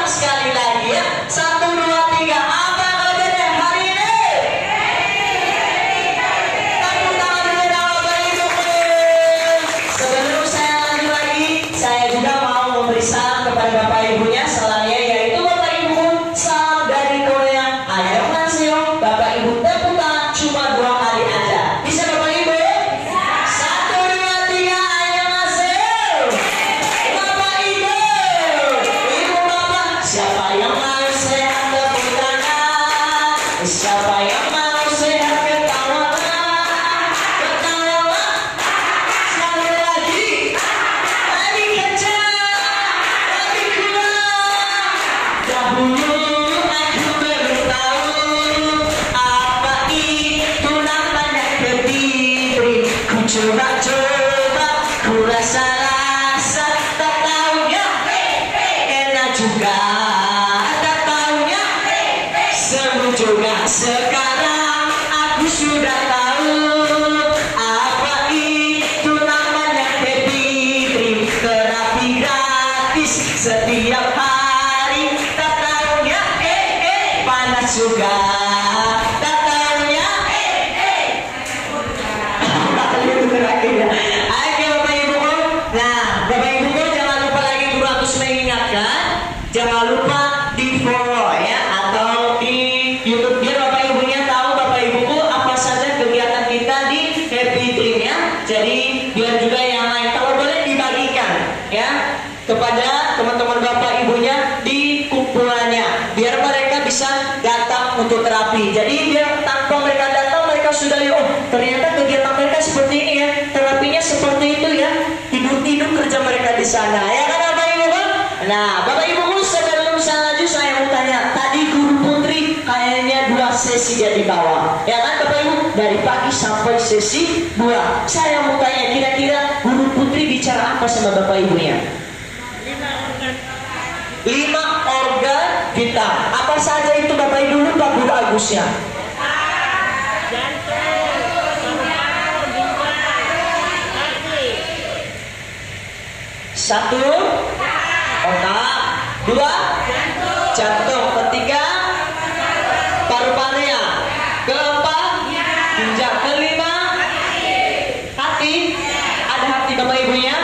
sekali lagi ya. 1, 2, 3. Apa kabarnya hari ini? Tepuk tangan dulu dong Bapak Ibuku. Sebelum saya lanjut lagi, saya juga mau memberi salam kepada Bapak Ibunya selanjutnya, yaitu Bapak Ibu salam dari Korea. Annyeonghaseyo. Bapak Ibu tepuk tangan cuma 2 kali aja. Bisa Bapak Ibu? 1, 2, 3. Annyeonghaseyo. Bapak Ibu, Ibu Bapak, siapa yang mau sehat tepuk tangan? Siapa yang mau sehat ketawalah? Ketawalah. Sekali lagi. Lebih kencang, lebih kuat. Dahulu aku baru tahu apa itu namanya Kediri. Ku coba-coba, ku rasa-rasa, tak taunya enak juga, tak taunya seru juga. Sekarang aku sudah tahu apa itu namanya Kediri. Terapi gratis setiap hari, tak taunya panas juga, tak taunya Oke Bapak Ibuku. Nah Bapak Ibuku jangan lupa lagi Guru Agus mengingatkan, jangan lupa di follow ya, atau di YouTube biar Bapak Ibunya tahu Bapak Ibuku apa saja kegiatan kita di Happy Dream ya. Jadi biar juga yang lain kalau boleh dibagikan ya kepada teman-teman Bapak Ibunya di kumpulannya, biar mereka bisa datang untuk terapi. Jadi biar tanpa mereka datang mereka sudah lihat, oh ternyata kegiatan mereka seperti ini ya, terapinya seperti itu ya, tidur-tidur kerja mereka di sana ya kan Bapak Ibu kan? Nah Bapak Ibu sebelum saya lanjut saya mau tanya, tadi Guru Putri kayaknya 2 sesi dia di bawah ya kan Bapak Ibu, dari pagi sampai sesi 2. Saya mau tanya, kira-kira Guru Putri bicara apa sama Bapak Ibunya? 5 organ vital. Apa saja itu Bapak Ibu lupa Guru Agusnya? Satu, otak. 2, jantung. Ketiga, paru-paru. Keempat, ginjal. Kelima, hati. Ada hati Bapak Ibunya?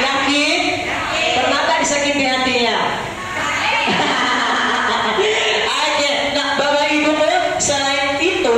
Yakin? Pernah tak disakiti hatinya? Oke, nah Bapak Ibu selain itu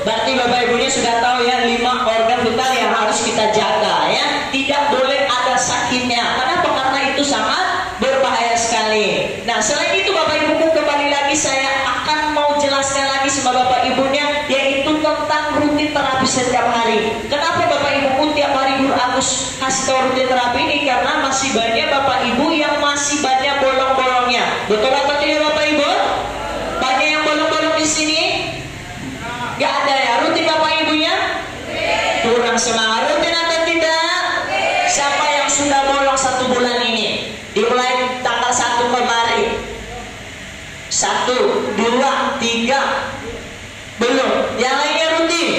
berarti Bapak Ibunya sudah tahu ya 5 organ vital yang harus kita jaga ya. Tidak boleh ada sakitnya. Kenapa? Karena itu sangat berbahaya sekali. Nah selain itu Bapak Ibuku kembali lagi saya akan mau jelaskan lagi sama Bapak Ibunya, yaitu tentang rutin terapi setiap hari. Kenapa Bapak Ibuku tiap hari Guru Agus kasih tahu rutin terapi ini? Karena masih banyak Bapak Ibu yang masih banyak bolong-bolongnya. Betul atau tidak Bapak Ibu? Banyak yang bolong-bolong di sini? Gak ada ya rutin Bapak Ibunya? Kurang semangat. Rutin atau tidak? Siapa yang sudah bolong 1 bulan ini? Dimulai tanggal 1 kemarin. 1, 2, 3. Belum. Yang lainnya rutin.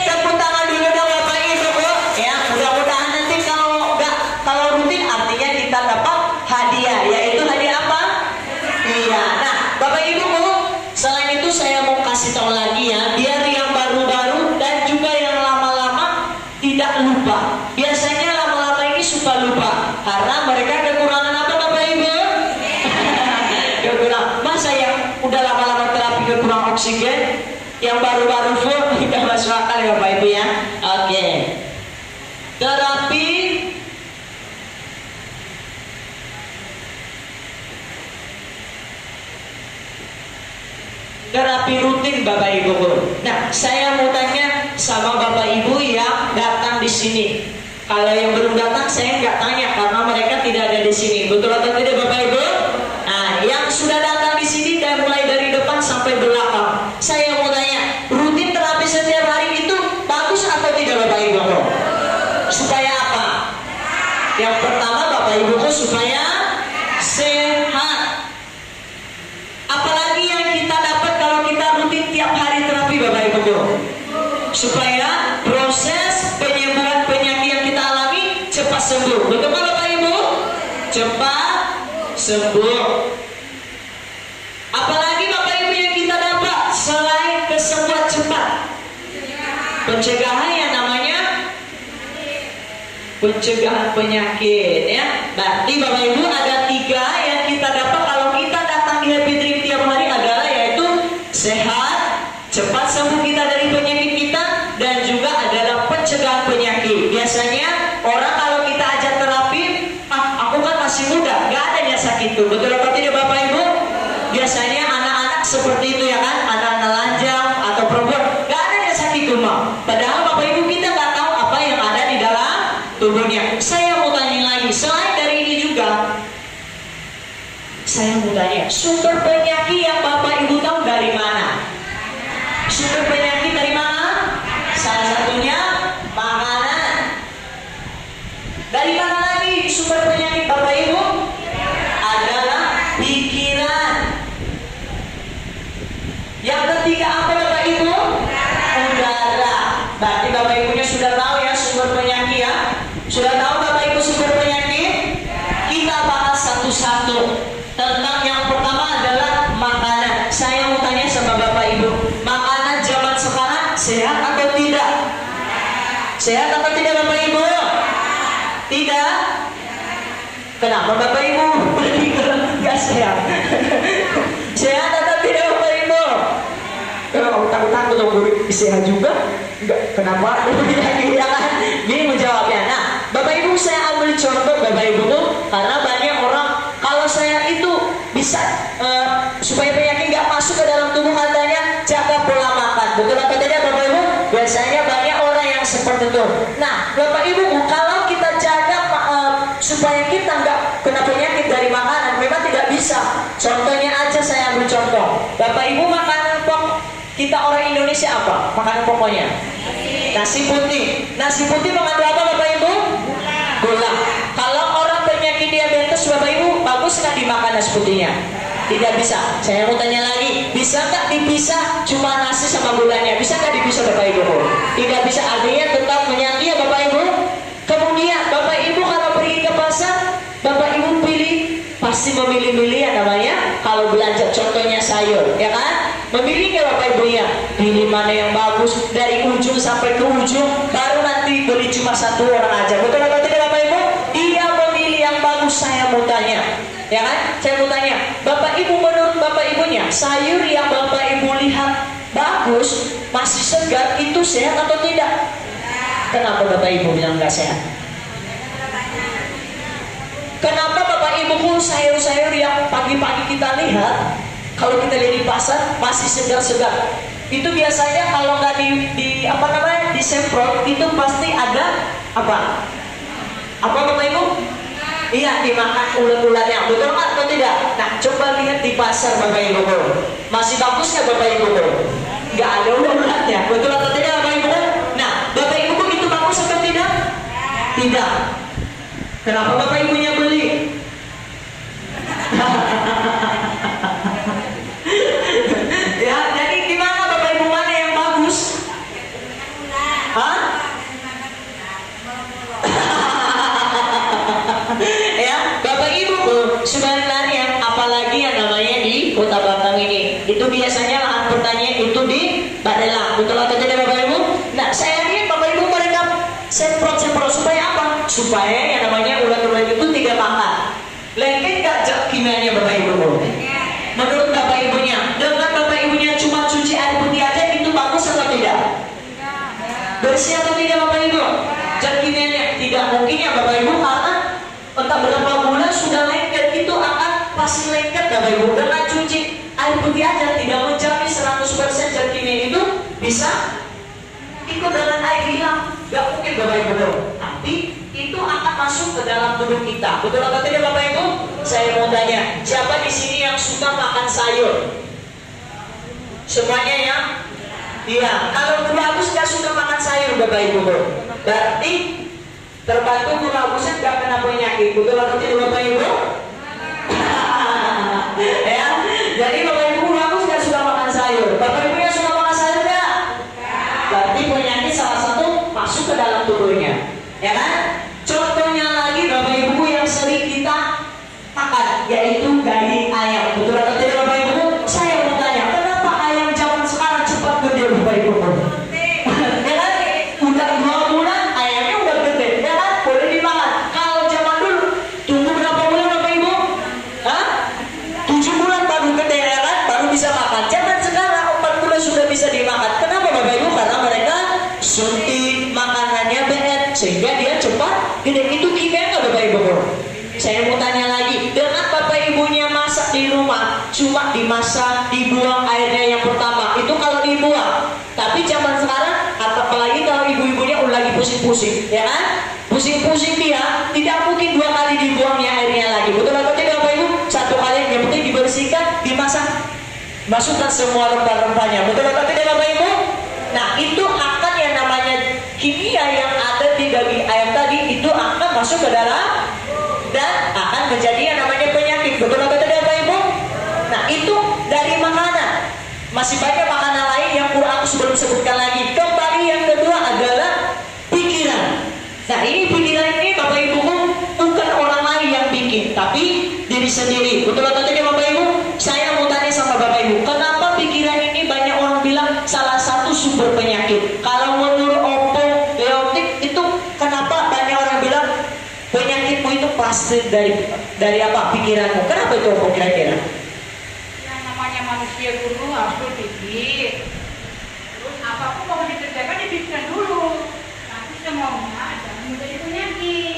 Tepuk tangan dulu dong Bapak Ibu ya. Mudah-mudahan nanti kalau rutin artinya kita dapat hadiah, yaitu hadiah apa? Iya. Nah Bapak Ibu selain itu saya mau kasih tahu lagi ya, biar yang baru-baru dan juga yang lama-lama tidak lupa. Biasanya lama-lama ini suka lupa karena mereka kekurangan apa Bapak Ibu? Kekurangan. Masa yang udah lama-lama terapi kekurangan oksigen, yang baru-baru full tidak masuk akal ya Bapak Ibu ya. Oke. Terapi rutin Bapak Ibu. Nah, saya mau tanya sama Bapak Ibu yang datang di sini. Kalau yang belum datang saya nggak tanya karena mereka tidak ada di sini. Betul atau tidak Bapak Ibu? Nah, yang sudah datang di sini dan mulai dari depan sampai belakang, saya mau tanya, rutin terapi setiap hari itu bagus atau tidak Bapak Ibu? Supaya apa? Yang pertama Bapak Ibu supaya sehat. Apalagi yang kita dapat kalau kita rutin tiap hari terapi Bapak Ibu, supaya proses penyembuhan penyakit yang kita alami cepat sembuh. Betul Bapak Ibu? Cepat sembuh. pencegahan yang namanya pencegahan penyakit ya. Berarti Bapak Ibu ada 3 yang kita dapat kalau kita datang di Happy Dream tiap hari adalah yaitu sehat, cepat sembuh kita dari penyakit kita, dan juga adalah pencegahan penyakit. Biasanya orang kalau kita ajak terapi, aku kan masih muda, gak ada yang sakit tuh. Betul apa tidak Bapak Ibu? Biasanya anak-anak seperti itu ya kan, anak-anak lanjang atau perempuan, gak ada yang sakit tuh mah. Padahal Bapak Ibu kita gak tahu apa yang ada di dalam tubuhnya. Saya mau tanya lagi, selain dari ini juga, saya mau tanya, sumber penyakit yang Bapak Ibu tahu dari mana? Sumber penyakit dari mana? Salah satunya makanan. Dari mana lagi sumber penyakit Bapak Ibu? Adalah pikiran. Yang ketiga apa Bapak Ibu? Udara. Berarti Bapak Ibunya sudah tahu ya sumber penyakit ya? Sudah tahu Bapak Ibu sumber penyakit? Kita bahas satu-satu. Tentang yang pertama adalah makanan. Saya mau tanya sama Bapak Ibu, makanan zaman sekarang sehat atau tidak? Sehat atau tidak Bapak Ibu? Tidak? Kenapa Bapak Ibu? Gak sehat. Sehat atau tidak Bapak Ibu? Kalau takut-takut dong guru sehat juga? Enggak. Kenapa? Ya kan? Bingung jawabnya. Nah, Bapak Ibu saya ambil contoh Bapak Ibu tuh, karena banyak orang kalau saya itu bisa supaya penyakit nggak masuk ke dalam tubuh katanya jaga pola makan. Betul apa tidak Bapak Ibu? Biasanya banyak orang yang seperti itu. Nah Bapak Ibu kalau kita jaga supaya kita nggak kena penyakit dari makanan memang tidak bisa. Contohnya aja saya ambil contoh. Bapak Ibu makanan pokok kita orang Indonesia apa? Makanan pokoknya nasi putih. Nasi putih mengandung apa Bapak Ibu? Gula. Kalau orang penyakit diabetes Bapak Ibu bagus nggak dimakan nasi putihnya? Tidak bisa. Saya mau tanya lagi, bisa nggak dipisah cuma nasi sama gulanya? Bisa nggak dipisah Bapak Ibu? Tidak bisa. Artinya tetap penyakit ya Bapak Ibu. Kemudian Bapak Ibu kalau pergi ke pasar, Bapak Ibu pilih, pasti memilih-milih ya namanya. Kalau belanja contohnya sayur, ya kan? Memilih nggak Bapak Ibu ya? Pilih mana yang bagus dari ujung sampai ke ujung, baru nanti beli cuma satu orang aja. Betul atau tidak Bapak Ibu? Dia memilih yang bagus. Saya mau tanya, ya kan? Saya mau tanya, Bapak Ibu menurut Bapak Ibunya sayur yang Bapak Ibu lihat bagus, masih segar, itu sehat atau tidak? Kenapa Bapak Ibu bilang nggak sehat? Kenapa Bapak Ibu pun sayur-sayur yang pagi-pagi kita lihat, kalau kita lihat di pasar masih segar-segar, itu biasanya kalau nggak disemprot itu pasti ada apa? Apa Bapak Ibu? Iya, dimakan ulat-ulatnya. Betul atau tidak? Nah, coba lihat di pasar Bapak Ibu. Masih bagus nggak Bapak Ibu? Nggak ada ulat-ulatnya. Betul atau tidak Bapak Ibu? Nah, Bapak Ibu itu bagus atau tidak? Tidak. Kenapa Bapak Ibunya beli? Ya, jadi gimana Bapak Ibu mana yang bagus? Hah? Ya, Bapak Ibu sebenarnya apalagi yang namanya di Kota Batam ini, itu biasanya lahan pertanian itu di Badelang. Betul atau tidak Bapak Ibu? Nah, saya lihat Bapak Ibu mereka semprot supaya apa? Supaya yang namanya ulat-ulat itu tidak makan. Lengket gak zat kimianya Bapak Ibu? Menurut Bapak Ibunya, dengan Bapak Ibunya cuma cuci air putih aja itu bagus atau tidak? Bersih atau tidak Bapak Ibu? Zat kimianya tidak mungkin ya Bapak Ibu, karena entah berapa bulan sudah lengket, itu akan pasti lengket Bapak Ibu. Dengan cuci air putih aja tidak menjamin 100% zat kimia itu bisa ikut dengan air hilang. Gak mungkin Bapak Ibu. Tapi itu akan masuk ke dalam tubuh kita. Betul atau tidak Bapak Ibu? Saya mau tanya, siapa di sini yang suka makan sayur? Semuanya ya? Iya. Kalau bagus gak suka makan sayur Bapak Ibu, berarti terbantu bagusnya gak kena penyakit. Betul atau tidak Bapak Ibu? Ya. Jadi Bapak Ibu bagus gak suka makan sayur? Bapak Ibu yang suka makan sayur gak? Berarti penyakit salah satu masuk ke dalam tubuhnya, ya kan? Contohnya lagi Bapak Ibu yang sering kita makan, yaitu daging ayam. Betul atau tidak Bapak Ibu? Saya mau tanya, kenapa ayam zaman sekarang cepat gede Bapak Ibu? Ya kan? Saya mau tanya lagi, dengan bapak ibunya masak di rumah, cuma dimasak, dibuang airnya yang pertama, itu kalau dibuang. Tapi zaman sekarang, apalagi kalau ibu-ibunya udah lagi pusing-pusing, ya kan? Pusing-pusing dia, tidak mungkin 2 kali dibuangnya airnya lagi. Betul atau tidak bapak ibu? 1 kali, yang penting dibersihkan, dimasak, masukkan semua rempah-rempahnya. Betul atau tidak bapak ibu? Nah, itu akan yang namanya kimia yang ada di daging ayam tadi, itu akan masuk ke dalam dan akan menjadi yang namanya penyakit. Betul atau tidak bapak ibu? Nah, itu dari makanan. Masih banyak makanan lain yang Quran belum sebutkan lagi. Kembali yang kedua adalah pikiran. Nah, ini pikiran ini bapak ibu bukan orang lain yang bikin, tapi diri sendiri. Betul atau tidak bapak ibu? Saya mau tanya sama bapak ibu, kenapa pikiran ini banyak orang bilang salah satu sumber penyakit? Kalau menurut Oppo Leotik itu kenapa banyak orang bilang penyakitmu itu pasti dari apa? Pikiranmu. Kenapa itu Oppo kira-kira? Yang namanya manusia dulu harus berpikir. Terus apapun mau dikerjakan dipikirkan dulu. Nanti semuanya jangan menjadi penyakit.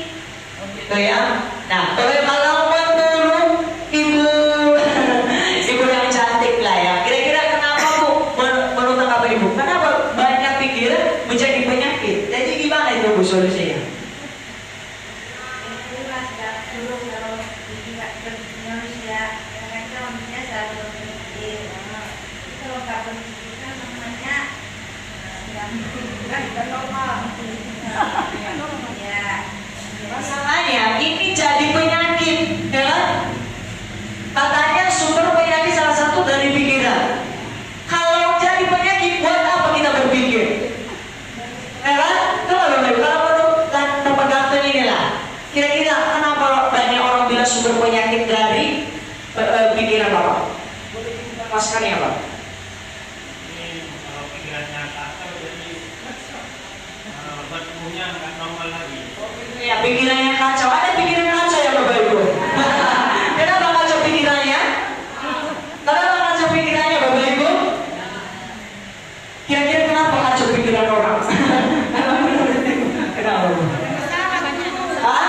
Oh gitu ya. Nah, kalau menurut ibu ibu yang cantik lah ya. Kira-kira kenapa bu? Menurut apa ibu? Kenapa banyak pikiran menjadi penyakit? Jadi gimana itu bu solusinya? Masalahnya ini jadi penyakit, ya? Katanya sumber penyakit salah satu dari pikiran. Kalau jadi penyakit, buat apa kita berpikir? Ya kan? Kalau menurut tempat ganteng ini lah. Kira-kira kenapa banyak orang bilang sumber penyakit dari pikiran bapak? Boleh dijelaskan ya pak? Kalau pikirannya kacau jadi bertumbuhnya nggak normal lagi. Ya, pikirannya kacau. Ada pikiran kacau ya bapak ibu? Kenapa kacau pikirannya? Kenapa kacau pikirannya bapak ibu? Kira-kira kenapa kacau pikiran orang? Kenapa bu? Hah?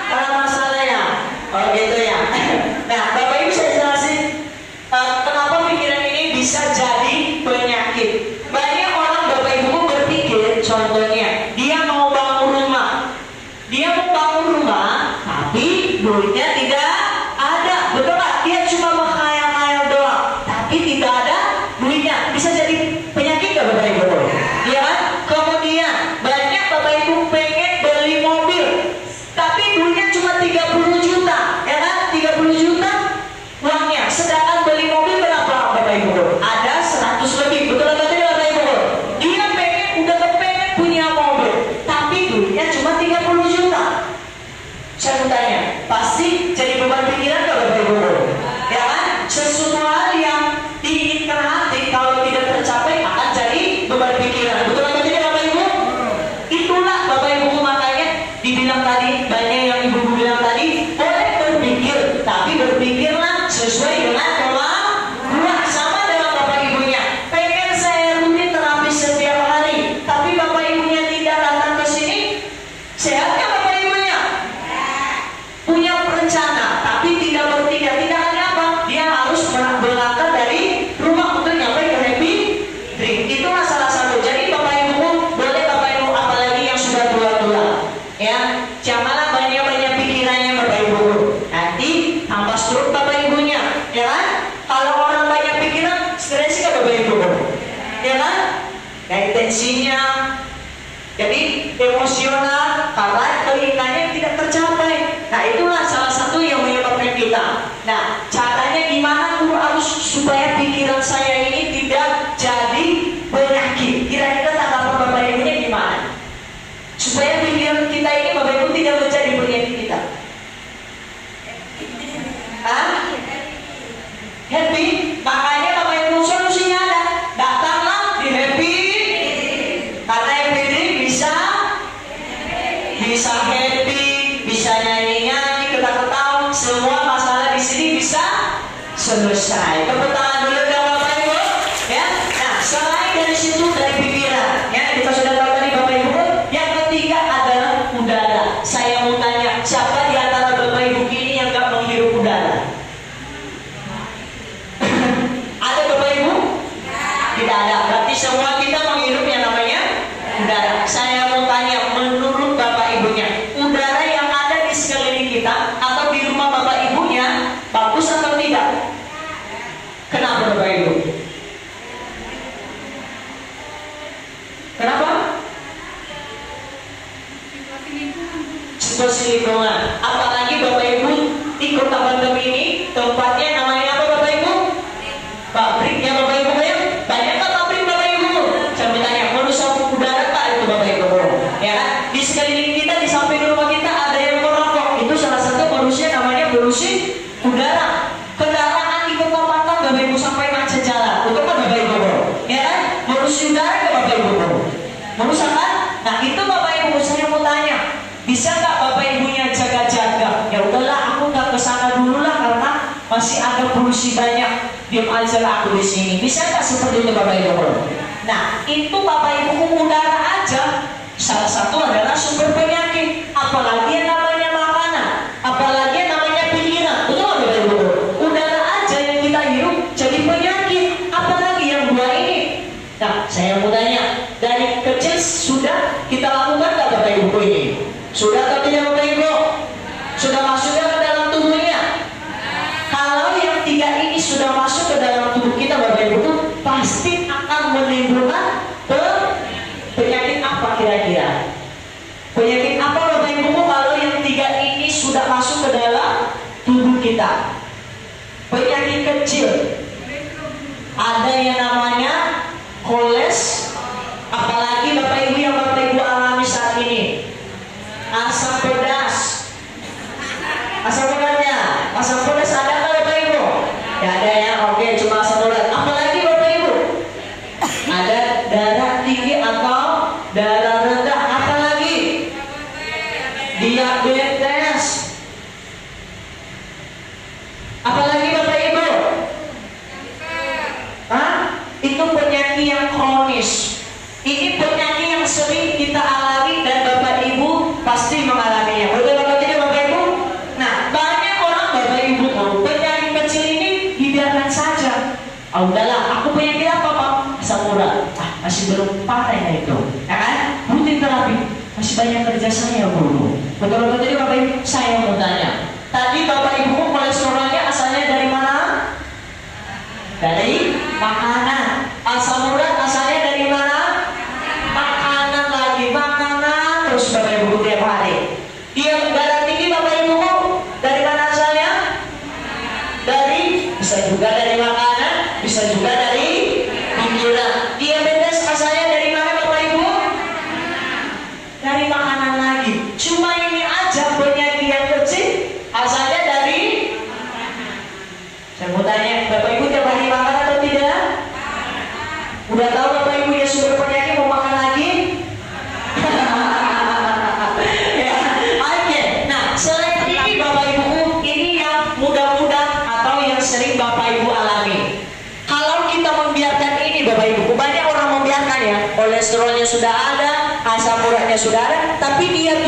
Ada masalahnya? Oh gitu ya. Nah bapak ibu saya jelasin kenapa pikiran ini bisa jadi penyakit. Banyak orang bapak ibu berpikir, contohnya dia mau bangun rumah. Dia mau bangun rumah, tapi duitnya tidak ada. Betul pak? Dia cuma menghayal-hayal doang, tapi tidak ada duitnya. Bisa jadi penyakit gak bapak ibu? Ya kan? Kemudian banyak bapak ibu pengen beli mobil, tapi duitnya cuma 30 juta, ya kan? 30 juta uangnya. Sedangkan beli mobil berapa bapak ibu? Ada 100 lebih. Betul atau tidak bapak ibu? Dia pengen, udah kepengen punya mobil, tapi duitnya cuma 30 juta. Saya mau tanya, pasti jadi beban pikiran gak bapak ibu? Ya kan? Sesuatu hal yang diinginkan hati kalau tidak tercapai akan jadi beban pikiran. Betul atau tidak bapak ibu? Itulah bapak ibu makanya dibilang tadi, banyak yang ibu bilang tadi, boleh berpikir, tapi berpikirlah sesuai dengan kemampuan. Sama dengan bapak ibunya, pengen saya rutin terapi setiap hari, tapi bapak ibunya tidak datang ke sini, sehatnya bapak ibunya? Punya perencana, tapi tidak bertindak. Tindakannya apa? Dia harus berangkat dari rumah untuk nyampe ke happy drink. Itulah salah satu. Jadi bapak ibu boleh bapak ibu apalagi yang sudah tua-tua, ya janganlah banyak-banyak pikirannya bapak ibu. Nanti tambah stroke bapak ibunya, ya kan? Kalau orang banyak pikiran, stres kan bapak ibu, ya kan? Kayak tensinya, jadi emosional karena keinginannya tidak tercapai. Nah itulah salah satu yang menyebabkan kita. Nah caranya gimana guru harus supaya pikiran saya ini tidak jadi penyakit? Kira-kira tanggapan bapak ibunya gimana? Supaya pikiran kita ini bapak ibu tidak menjadi penyakit kita. Hah? Happy? Makanya bapak ibu solusinya ada. Datanglah di happy. Karena happy drink bisa happy, bisa nyanyi-nyanyi, ketawa-ketawa, semua masalah di sini bisa selesai. Tepuk tangan dulu ya bapak ibu, ya. Nah selain dari situ dari pikiran, ya kita sudah tahu tadi bapak ibu. Yang ketiga adalah udara. Saya mau tanya, siapa di antara bapak ibu semua kita menghirup yang namanya udara. Saya mau tanya, menurut Bapak Ibunya, udara yang ada di sekeliling kita atau di rumah Bapak Ibunya bagus atau tidak? Kenapa Bapak Ibu? Kenapa? Situasi lingkungan. Apalagi Bapak Ibu di Kota Bandung ini tempatnya namanya apa Bapak Ibu? Pabrik ya Bapak Ibu ya. Banyak kan pabrik Bapak Ibu? Saya bertanya, merusak udara tak itu Bapak Ibu? Ya kan? Di sekeliling kita, di samping rumah kita ada yang merokok. Itu salah satu polusi namanya polusi udara. Kendaraan di Kota Bandung Bapak Ibu sampai macet jalan. Itu kan Bapak Ibu? Ya kan? Polusi udara ke Bapak Ibu? Merusak kan? Nah itu Bapak Ibu saya mau tanya, bisa nggak Bapak Ibunya jaga-jaga? Ya udahlah, aku nggak kesana dulu lah karena masih ada polusi banyak. Diam aja lah aku di sini. Bisa nggak seperti itu Bapak Ibu? Nah itu Bapak Ibu udara aja salah satu adalah sumber penyakit. Apalagi yang namanya makanan, apalagi yang namanya pikiran. Betul nggak Bapak Ibu? Udara aja yang kita hirup jadi penyakit. Apalagi yang dua ini. Nah saya mau tanya, dari kecil sudah kita lakukan nggak Bapak Ibu ini? Sudah atau tidak Bapak Ibu? Sudah masuk ke dalam tubuhnya? Kalau yang tiga ini sudah masuk ke dalam tubuh kita Bapak Ibu itu pasti akan menimbulkan penyakit apa kira-kira? Penyakit apa Bapak Ibu kalau yang tiga ini sudah masuk ke dalam tubuh kita? Penyakit kecil. Ada yang namanya koles. Apalagi Bapak Ibu yang Bapak Ibu alami saat ini, asam pedas. Asam pedasnya, asam pedas ada nggak Bapak Ibu? Ya ada ya, oke, cuma asam pedas. Apalagi Bapak Ibu? Ada darah tinggi atau darah rendah. Apalagi? Diabetes. Apalagi Bapak Ibu? Hah? Itu penyakit yang kronis. Ini penyakit yang sering kita alami dan Bapak Ibu pasti mengalaminya. Betul atau tidak Bapak Ibu? Nah, banyak orang Bapak Ibu penyakit kecil ini dibiarkan saja. Oh udahlah, aku penyakit apa Pak? Asam urat. Masih belum patah itu. Ya kan? Rutin terapi. Masih banyak kerja saya Bu. Betul atau tidak Bapak Ibu? Saya mau tanya. Tadi Bapak Ibu kolesterolnya asalnya dari mana? Dari makanan. Asam urat asalnya dari mana? Makanan lagi, makanan terus Bapak Ibu tiap hari. Dia darah tinggi Bapak Ibu dari mana asalnya? Dari, bisa juga dari makanan, bisa juga dari pikiran. Diabetes asalnya dari mana Bapak Ibu? Dari makanan lagi. Cuma ini aja penyakit yang kecil asalnya dari. Saya mau tanya, Bapak Ibu tiap hari makan atau tidak? Udah tahu Bapak Ibu ya sumber penyakit mau makan lagi? Ya, oke. Nah, selain ini Bapak Ibu, ini yang mudah-mudah atau yang sering Bapak Ibu alami. Kalau kita membiarkan ini Bapak Ibu, banyak orang membiarkan ya, kolesterolnya sudah ada, asam uratnya sudah ada, tapi dia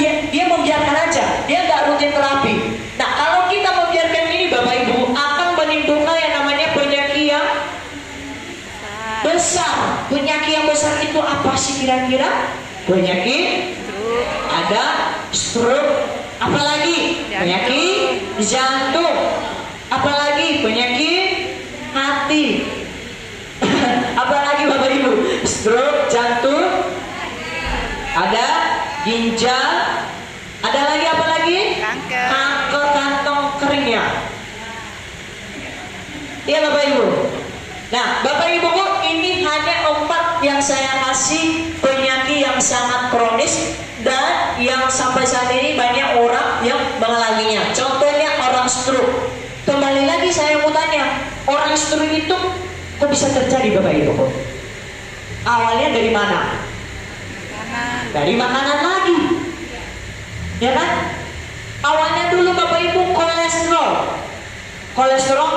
membiarkan aja, dia nggak rutin terapi. Nah, kalau kita membiarkan ini Bapak Ibu akan menimbulkan yang namanya penyakit yang besar. Penyakit yang besar itu apa sih kira-kira? Penyakit ada stroke, apalagi penyakit jantung, apalagi penyakit hati. Apalagi Bapak Ibu? Stroke, jantung, ada ginjal, ada lagi apa lagi? Kanker kantong kering ya. Iya Bapak Ibu. Nah Bapak Ibu ini hanya 4 yang saya kasih penyakit yang sangat kronis dan yang sampai saat ini banyak orang yang mengalaminya. Contohnya orang stroke. Kembali lagi saya mau tanya, orang stroke itu kok bisa terjadi Bapak Ibu? Awalnya dari mana? Dari makanan lagi. Ya kan? Awalnya dulu Bapak Ibu kolesterol. Kolesterol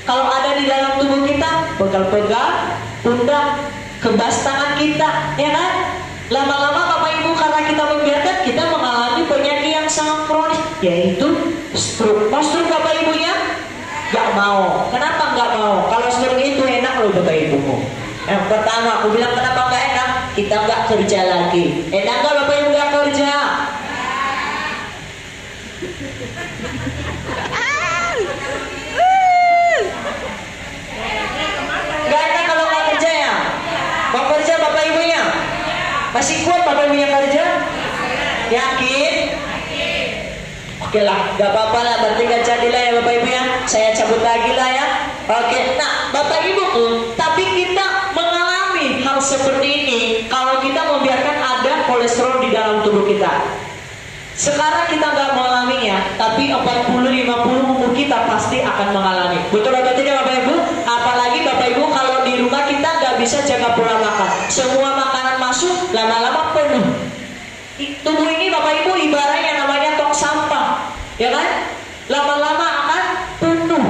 kalau ada di dalam tubuh kita, pegal-pegal, pundak, kebas tangan kita, ya kan? Lama-lama Bapak Ibu karena kita membiarkan, kita mengalami penyakit yang sangat kronis, yaitu stroke. Mau stroke Bapak Ibunya? Gak mau. Kenapa gak mau? Kalau stroke itu enak loh Bapak Ibu. Yang pertama, aku bilang kenapa nggak enak? Kita nggak kerja lagi. Enak nggak Bapak Ibu nggak kerja? Nggak enak kalau nggak kerja ya? Mau kerja Bapak Ibunya? Masih kuat Bapak Ibunya kerja? Yakin? Oke lah, nggak apa-apa lah, berarti nggak jadilah ya Bapak Ibu ya. Saya cabut lagi lah ya. Oke, nah Bapak Ibu, tapi kita mengalami hal seperti ini kalau kita membiarkan ada kolesterol di dalam tubuh kita. Sekarang kita nggak mengalaminya, tapi 40-50 umur kita pasti akan mengalami. Betul atau tidak Bapak Ibu? Apalagi Bapak Ibu kalau di rumah kita nggak bisa jaga pola makan. Semua makanan masuk, lama-lama penuh. Tubuh ini Bapak Ibu ibaratnya namanya tong sampah, ya kan? Lama-lama akan penuh.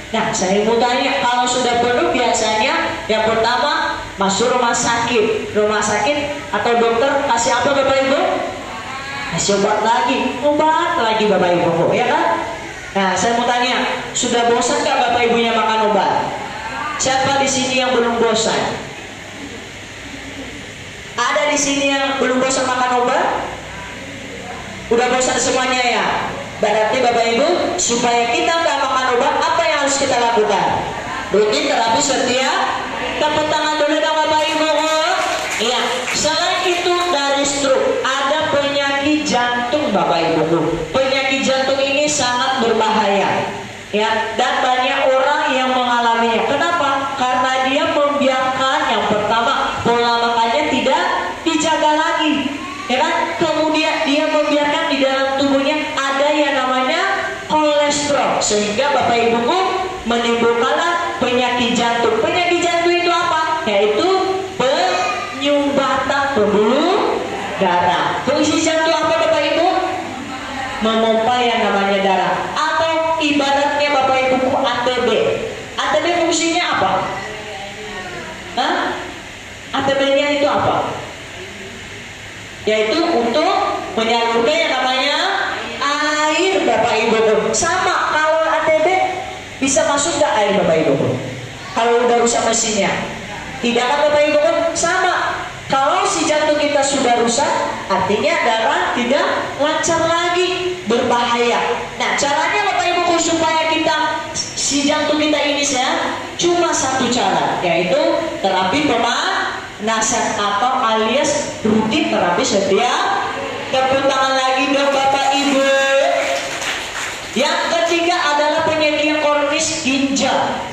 Nah, saya mau tanya, kalau sudah penuh biasanya yang pertama masuk rumah sakit. Rumah sakit atau dokter kasih apa Bapak Ibu? Kasih obat lagi Bapak Ibu, ya kan? Nah, saya mau tanya, sudah bosan nggak Bapak Ibunya makan obat? Siapa di sini yang belum bosan? Ada di sini yang belum bosan makan obat? Udah bosan semuanya ya? Berarti Bapak Ibu, supaya kita nggak makan obat, apa yang harus kita lakukan? Rutin terapi setiap. Tepuk tangan dulu dong Bapak Ibu. Iya. Selain itu dari stroke, ada penyakit jantung Bapak Ibu. Penyakit jantung ini sangat berbahaya. Ya, dan banyak orang yang mengalaminya. Kenapa? Karena dia membiarkan yang pertama pola makannya tidak dijaga lagi, ya kan? Kemudian dia membiarkan di dalam tubuhnya ada yang namanya kolesterol, sehingga Bapak Ibu menimbulkanlah penyakit jantung. Penyakit jantung itu apa? Yaitu penyumbatan pembuluh darah. Fungsi jantung apa Bapak Ibu? Memompa yang namanya darah. Atau ibaratnya Bapak Ibu ATB. ATB fungsinya apa? Hah? ATB-nya itu apa? Yaitu untuk menyalurkan yang namanya air Bapak Ibu. Sama, kalau ATB bisa masuk nggak air Bapak Ibu? Kalau udah rusak mesinnya, tidak kan Bapak Ibu? Sama, kalau si jantung kita sudah rusak, artinya darah tidak lancar lagi, berbahaya. Nah, caranya Bapak Ibu supaya kita si jantung kita ini sehat, cuma satu cara, yaitu terapi pemanasan atau alias rutin terapi setiap. Tepuk tangan lagi dong Bapak Ibu. Yang ketiga adalah penyakit kronis ginjal.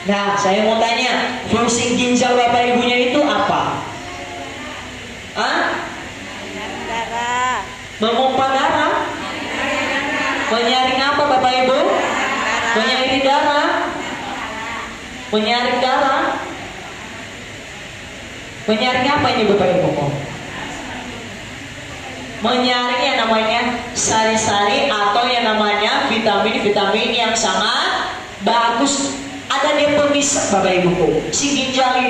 Nah, saya mau tanya, fungsi ginjal Bapak Ibunya itu apa? Hah? Memompa darah. Menyaring apa Bapak Ibu? Menyaring darah. Menyaring darah. Menyaring apa ini Bapak Ibu? Menyaring yang namanya sari-sari atau yang namanya vitamin-vitamin yang sangat bagus. Ada dia pemisah Bapak Ibu. Si ginjal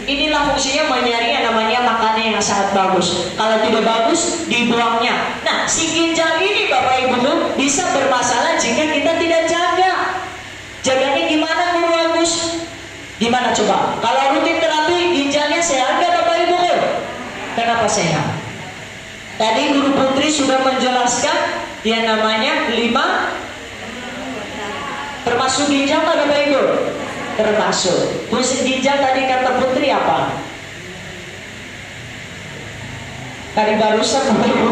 inilah fungsinya menyaring yang namanya makanan yang sangat bagus. Kalau tidak bagus, dibuangnya. Nah, si ginjal ini Bapak Ibu bisa bermasalah jika kita tidak jaga. Jaganya gimana Guru Agus? Gimana coba? Kalau rutin terapi ginjalnya sehat nggak Bapak Ibu? Kenapa sehat? Tadi Guru Putri sudah menjelaskan yang namanya 5 termasuk ginjal nggak Bapak Ibu? Termasuk. Fungsi ginjal tadi kata Putri apa? Tadi barusan Bapak Ibu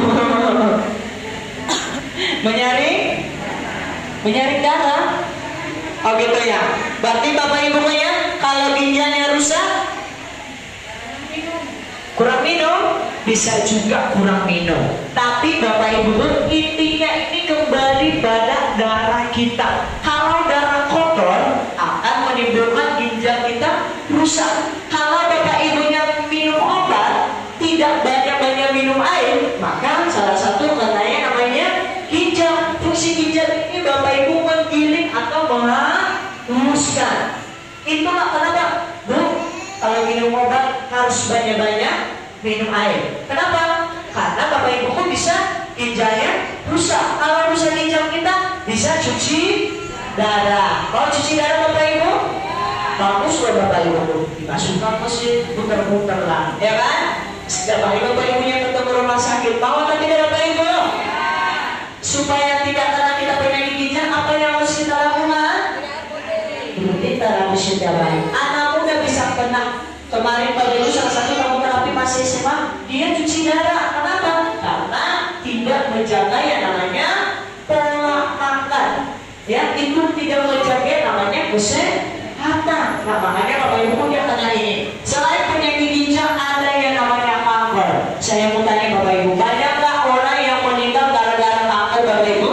menyaring darah. Oh gitu ya. Berarti Bapak Ibu ya, kalau ginjalnya rusak, kurang minum, bisa juga kurang minum. Tapi Bapak Ibu, intinya ini kembali pada darah kita. Kalau darah kotor akan menimbulkan ginjal kita rusak. Kalau Bapak Ibunya minum obat, tidak banyak-banyak minum air, maka salah satu katanya namanya ginjal. Fungsi ginjal ini Bapak Ibu menggiling atau menghaluskan. Itulah kenapa Bu, kalau minum obat harus banyak-banyak minum air. Kenapa? Karena Bapak Ibu pun bisa ginjalnya rusak. Kalau rusak ginjal kita bisa cuci darah. Mau cuci darah Bapak Ibu? Bagus loh Bapak Ibu, dimasukkan mesin, putar-putar lah, ya kan? Setiap hari Bapak Ibunya ketemu rumah sakit, mau atau tidak Bapak Ibu? Supaya tidak karena kita penyakit ginjal, apa yang harus kita lakukan? Rutin terapi setiap hari. Anak muda bisa kena. Kemarin Bapak Ibu salah satu kamu terapi masih SMA, dia cuci darah. Kenapa? Karena tidak menjaga yang namanya pola makan. Ya, itu tidak menjaga namanya kesehatan. Nah, makanya Bapak Ibu punya kena ini. Selain penyakit ginjal, ada yang namanya kanker. Saya mau tanya Bapak Ibu, banyak nggak orang yang meninggal gara-gara kanker Bapak Ibu?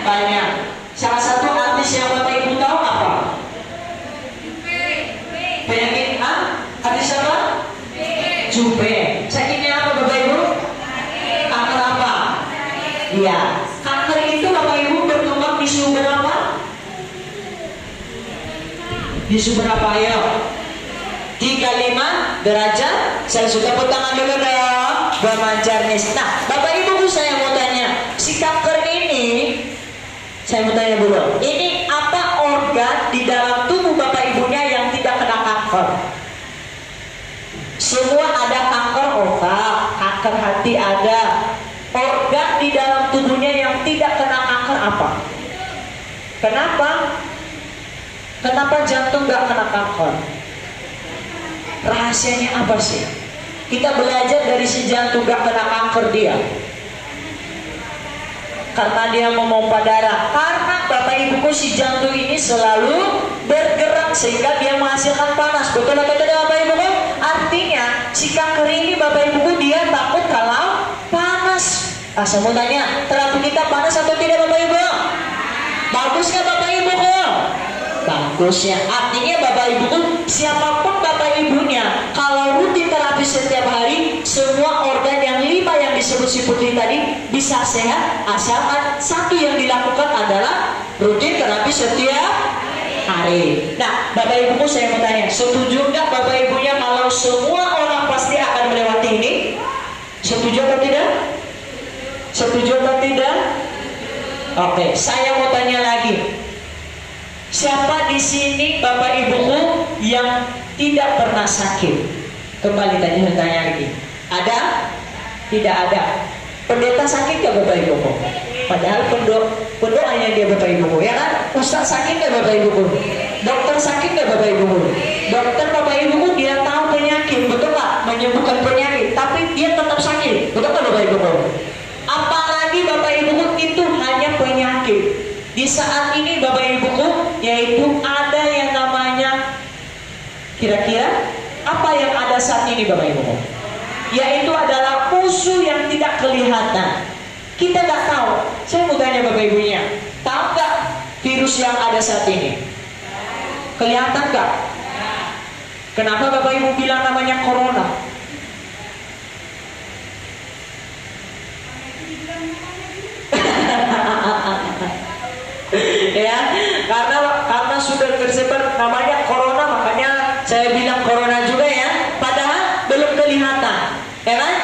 Banyak. Salah satu artis yang Bapak Ibu tahu apa? Penyakit artis apa? Jupe. Sakitnya apa Bapak Ibu? Kanker apa? Iya. Kanker itu Bapak Ibu berkembang di suhu berapa? Di suhu berapa ya? 35 derajat. Saya suka tepuk tangan dulu dong. Bermancar nih. Nah, Bapak Ibu saya mau tanya, si kanker ini, saya mau tanya dulu, ini apa organ di dalam tubuh Bapak Ibunya yang tidak kena kanker? Semua ada kanker otak, kanker hati ada. Organ di dalam tubuhnya yang tidak kena kanker apa? Kenapa? Kenapa jantung gak kena kanker? Rahasianya apa sih? Kita belajar dari si jantung gak kena kanker dia. Karena dia memompa darah. Karena Bapak Ibuku si jantung ini selalu bergerak sehingga dia menghasilkan panas. Betul atau tidak Bapak Ibuku? Artinya si kanker ini Bapak Ibuku dia takut kalau panas. Saya mau tanya, terapi kita panas atau tidak Bapak Ibu? Bagus nggak Bapak Ibuku? Bagus ya. Artinya Bapak Ibuku, siapapun Bapak Ibunya, kalau rutin terapi setiap hari, semua organ yang 5 yang disebut si Putri tadi bisa sehat, asalkan satu yang dilakukan adalah rutin terapi setiap hari. Nah, Bapak Ibuku saya mau tanya, setuju nggak Bapak Ibunya kalau semua orang pasti akan melewati ini? Setuju atau tidak? Setuju atau tidak? Oke, saya mau tanya lagi. Siapa di sini Bapak Ibuku yang tidak pernah sakit? Kembali tadi saya tanya lagi. Ada? Tidak ada. Pendeta sakit nggak Bapak Ibuku? Padahal pendoanya dia Bapak Ibuku, ya kan? Ustaz sakit nggak Bapak Ibuku? Dokter sakit nggak Bapak Ibuku? Dokter Bapak Ibuku dia tahu penyakit, betul nggak? Menyembuhkan penyakit, tapi dia tetap sakit, betul nggak Bapak Ibuku? Apalagi Bapak Ibuku itu hanya penyakit. Di saat ini Bapak Ibuku, yaitu ada yang namanya, kira-kira apa yang ada saat ini Bapak Ibuku? Yaitu adalah musuh yang tidak kelihatan. Kita nggak tahu. Saya mau tanya Bapak Ibunya, tahu nggak virus yang ada saat ini? Kelihatan nggak? Kenapa Bapak Ibu bilang namanya corona? Ya, karena sudah tersebar namanya corona, makanya saya bilang corona juga ya. Padahal belum kelihatan, ya kan?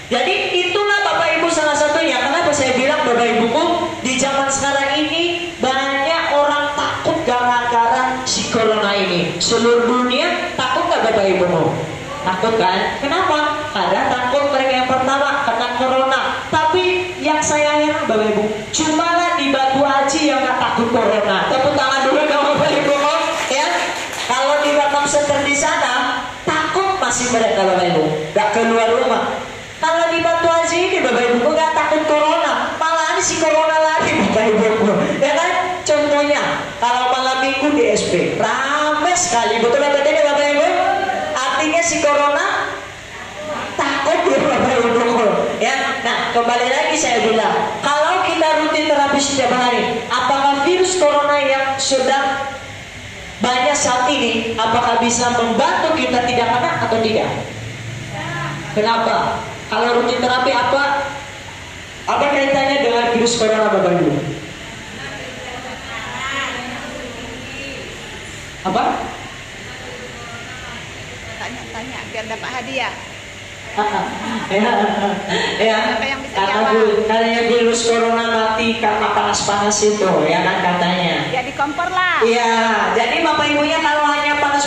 Jadi itulah Bapak Ibu salah satunya. Kenapa saya bilang Bapak Ibuku di zaman sekarang ini banyak orang takut gara-gara si corona ini. Seluruh dunia takut nggak Bapak Ibuku? Takut kan? Kenapa? Karena takut mereka yang pertama kena corona. Tapi yang saya heran Bapak Ibu, cumalah di Batu Haji yang nggak takut corona. Tepuk tangan dulu dong Bapak Ibu, ya. Kalau di Batam Center di sana takut masih mereka Bapak Ibu, nggak keluar rumah. Kalau di Batu Haji ini Bapak Ibu nggak takut corona, malahan si corona lari Bapak Ibu, ya kan? Contohnya kalau malam minggu di SP ramai sekali, betul atau tidak Bapak Ibu? Artinya si corona takut ya Bapak Ibu, ya. Nah, kembali lagi saya bilang, kalau kita rutin terapi setiap hari, apakah virus corona yang sedang banyak saat ini, apakah bisa membantu kita tidak kena atau tidak? Kenapa? Kalau rutin terapi apa kaitannya dengan virus corona Bapak Ibu? Apa? Tanya biar dapat hadiah. Ya, karena virus corona mati karena panas-panas itu, ya kan katanya. Jadi kompor lah. Iya, jadi Bapak Ibunya kalau hanya panas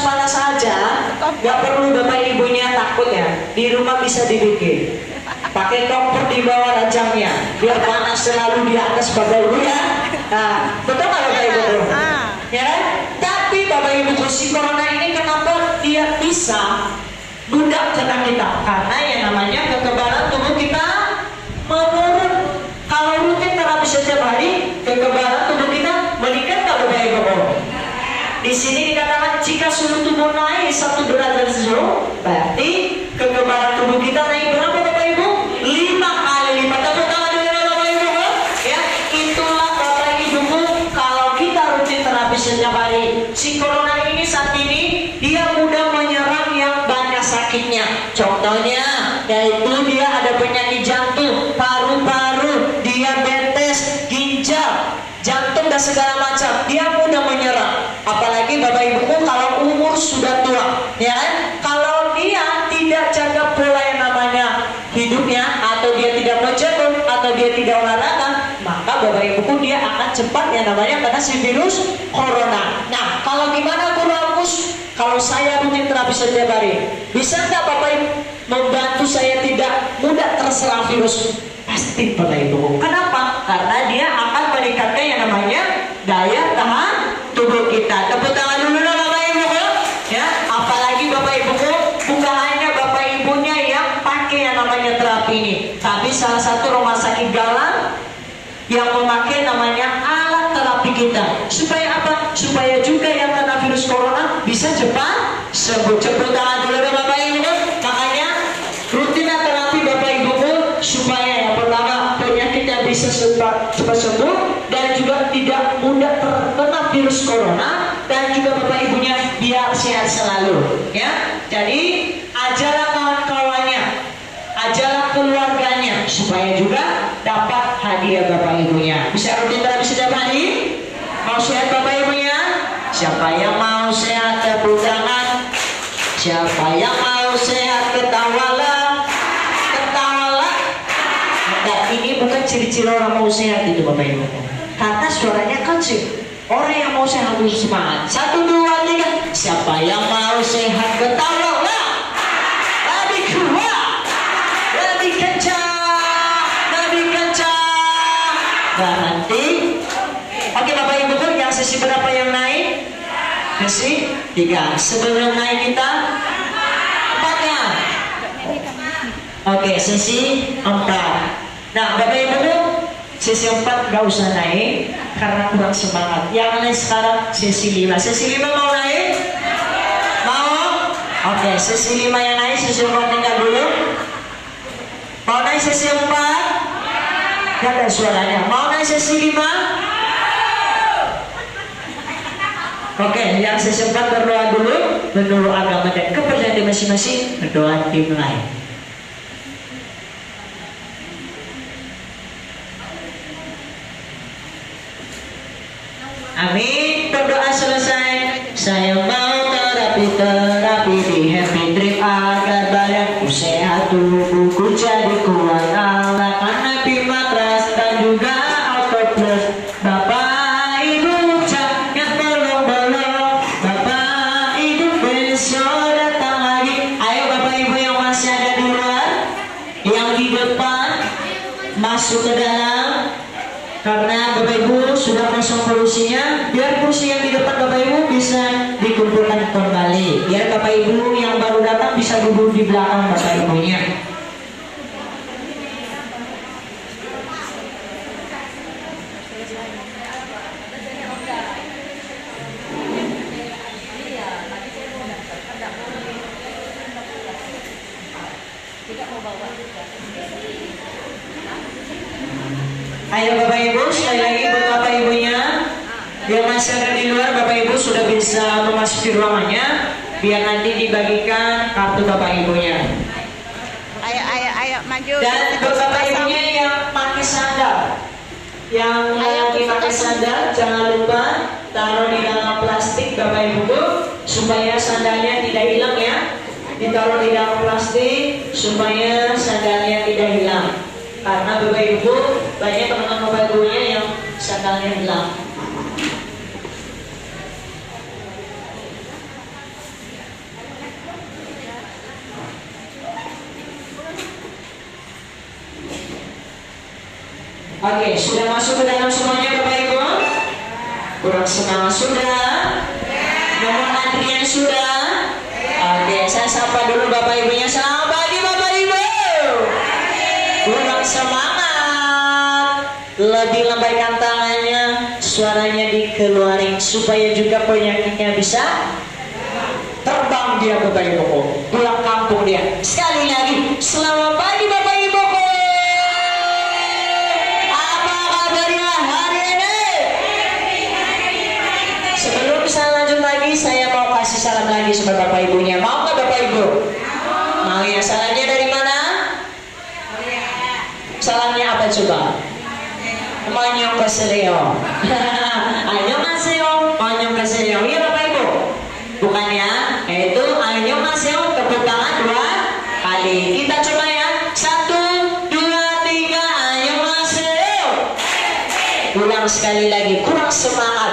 Gak perlu bapak ibunya takut ya. Di rumah bisa dibikin. Pakai kompor di bawah rajangnya, biar panas selalu di atas bapak ibu ya. Nah, betul nggak bapak ibu? Ya, tapi bapak ibu si corona ini kenapa dia bisa mudah kena kita? Karena yang namanya kekebalan tubuh kita menurun. Kalau rutin terapi setiap hari, kekebalan tubuh kita meningkat nggak bapak ibu? Di sini dikatakan jika suhu tubuh naik 1 derajat Celcius, berarti kekebalan tubuh kita naik berapa bapak ibu? 5 kali lipat. Tepuk tangan dulu bapak ibu. Ya, itulah bapak ibuku kalau kita rutin terapi setiap hari. Si corona ini saat ini dia mudah menyerang yang banyak sakitnya. Contohnya yaitu dia ada penyakit jantung, paru-paru, diabetes, ginjal, jantung dan segala macam. Dia mudah menyerang. Apalagi bapak ibuku kalau umur sudah tua, ya kan? Kalau dia tidak jaga pola yang namanya hidupnya, atau dia tidak menjaga, atau dia tidak olahraga, maka bapak ibuku dia akan cepat yang namanya kena si virus corona. Nah, kalau gimana aku Rambus? Kalau saya rutin terapi setiap hari, bisa nggak bapak ibu membantu saya tidak mudah terserang virus? Pasti bapak ibuku. Kenapa? Karena dia akan meningkatkan yang namanya daya tahan tubuh kita. Tepuk tangan dulu dong bapak ibu ya. Apalagi bapak ibuku bukan hanya bapak ibunya yang pakai yang namanya terapi ini, tapi salah satu rumah sakit Galang yang memakai namanya alat terapi kita. Supaya apa? Supaya juga yang kena virus corona bisa cepat sembuh. Tepuk tangan dulu dong bapak ibu. Makanya rutin terapi bapak ibuku supaya yang pertama penyakitnya bisa cepat sembuh dan juga tidak mudah terkena virus corona, dan juga bapak ibunya biar sehat selalu ya. Jadi ajalah kawan-kawannya, ajalah keluarganya supaya juga dapat hadiah bapak ibunya. Bisa rutin terapi setiap hari? Mau sehat bapak ibunya? Siapa yang mau sehat tepuk tangan. Siapa yang mau sehat ketawalah. Ketawalah. Nah, ini bukan ciri-ciri orang mau sehat itu bapak ibu, karena suaranya kecil. Orang yang mau sehat harus semangat. 1, 2, 3. Siapa yang mau sehat ketawalah. Lebih kuat, lebih kencang, lebih kencang. Berhenti. Oke bapak ibu, yang sesi berapa yang naik? Sesi 3. Sebelum naik kita 4 ya. Oke, sesi 4. Nah bapak ibu, sesi 4 gak usah naik karena kurang semangat. Yang naik sekarang sesi 5. Sesi 5 mau naik? Mau? Oke, sesi 5 yang naik, sesi 4 tinggal dulu. Mau naik sesi 4? Gak ada suaranya. Mau naik sesi 5? Oke, yang sesi 4 berdoa dulu menurut agama dan kepercayaan masing-masing, berdoa dimulai. Amin. Berdoa selesai. Saya mau terapi di Happy Trip agar badanku sehat, tubuhku jadi kuat. Alakan Happy Matras dan juga Auto Plus. Bapak ibu jangan belum. Bapak ibu besok datang lagi. Ayo bapak ibu yang masih ada di luar, yang di depan masuk ke dalam. Karena bapak ibu sudah kosong kursinya, biar kursi yang di depan bapak ibu bisa dikumpulkan kembali. Biar bapak ibu yang baru datang bisa duduk di belakang bapak ibunya. Ayo bapak ibu, sekali lagi buat bapak ibunya yang masih ada di luar, bapak ibu sudah bisa memasuki ruangannya, biar nanti dibagikan kartu bapak ibunya. Ayo maju. Dan buat bapak ibunya yang pakai sandal, yang lagi pakai sandal, jangan lupa taruh di dalam plastik bapak ibu supaya sandalnya tidak hilang ya. Ditaruh di dalam plastik supaya sandalnya tidak hilang. Karena bapak ibu banyak teman-teman bapak ibunya yang sandalnya hilang. Oke, sudah masuk ke dalam semuanya Bapak Ibu? Kurang semangat sudah? Nomor antrian sudah? Oke, saya sapa dulu Bapak Ibunya. Selamat pagi Bapak Ibu. Kurang semangat. Lebih lambaikan tangannya, suaranya dikeluarin supaya juga penyakitnya bisa terbang dia Bapak Ibu. Pulang kampung dia. Sekali lagi, selamat pagi Bapak Ibu. Apa kabarnya hari ini? Sebelum saya lanjut lagi, saya mau kasih salam lagi sama Bapak Ibunya. Mau nggak Bapak Ibu? Mau ya. Salamnya dari mana? Salamnya apa coba? Annyeonghaseyo. Annyeonghaseyo. Annyeonghaseyo. Iya Bapak Ibu. Bukan ya? Yaitu annyeonghaseyo, tepuk tangan 2 kali. Kita coba ya. 1, 2, 3. Annyeonghaseyo. Ulang sekali lagi. Kurang semangat